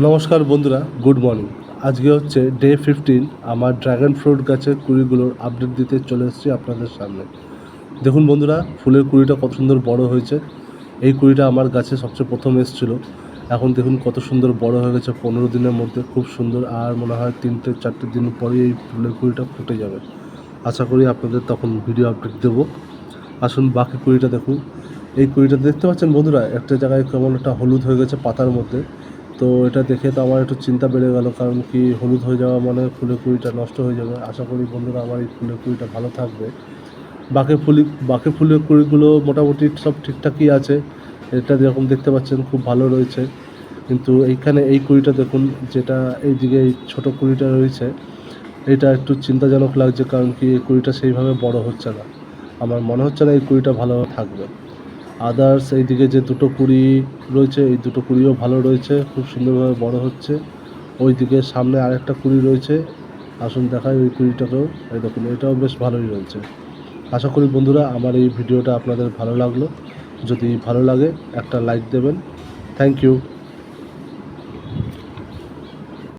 নমস্কার বন্ধুরা, good morning. আজকে হচ্ছে ডে 15। আমার ড্রাগন ফ্রুট গাছের কুড়িগুলোর আপডেট দিতে চলে এসেছি আপনাদের সামনে। দেখুন বন্ধুরা, ফুলের কুড়িটা কত সুন্দর বড় হয়েছে। এই কুড়িটা আমার গাছে সবচেয়ে প্রথম এসেছিল। এখন দেখুন কত সুন্দর বড় হয়ে গেছে, 15 দিনের মধ্যে খুব সুন্দর। আর মনে হয় 3-4 দিন পরেই এই ফুলের কুড়িটা ফুটে যাবে। আশা করি আপনাদের তখন ভিডিও আপডেট দেবো। আসুন বাকি কুড়িটা দেখুন। এই কুড়িটা দেখতে পাচ্ছেন বন্ধুরা, একটা জায়গায় কেমন একটা হলুদ হয়ে গেছে পাতার মধ্যে। তো এটা দেখে তো আমার একটু চিন্তা বেড়ে গেল, কারণ কি হলুদ হয়ে যাওয়া মানে ফুলের কুড়িটা নষ্ট হয়ে যাবে। আশা করি বন্ধুরা আমার এই ফুলের কুড়িটা ভালো থাকবে। বাকি ফুলের কুড়িগুলো মোটামুটি সব ঠিকঠাকই আছে। এটা যেরকম দেখতে পাচ্ছেন খুব ভালো রয়েছে, কিন্তু এইখানে এই কুড়িটা দেখুন, যেটা এইদিকে এই ছোটো কুড়িটা রয়েছে, এটা একটু চিন্তাজনক লাগছে। কারণ কি এই কুড়িটা সেইভাবে বড় হচ্ছে না। আমার মনে হচ্ছে না এই কুড়িটা ভালোভাবে থাকবে। আদার্স এইদিকে যে দুটো কুড়ি রয়েছে, এই দুটো কুড়িও ভালো রয়েছে, খুব সুন্দরভাবে বড় হচ্ছে। ওইদিকে সামনে আরেকটা কুড়ি রয়েছে, আসুন দেখাই ওই কুড়িটাকেও। এই দেখুন, এটাও বেশ ভালোই রয়েছে। আশা করি বন্ধুরা আমার এই ভিডিওটা আপনাদের ভালো লাগলো। যদি ভালো লাগে একটা লাইক দেবেন। Thank you.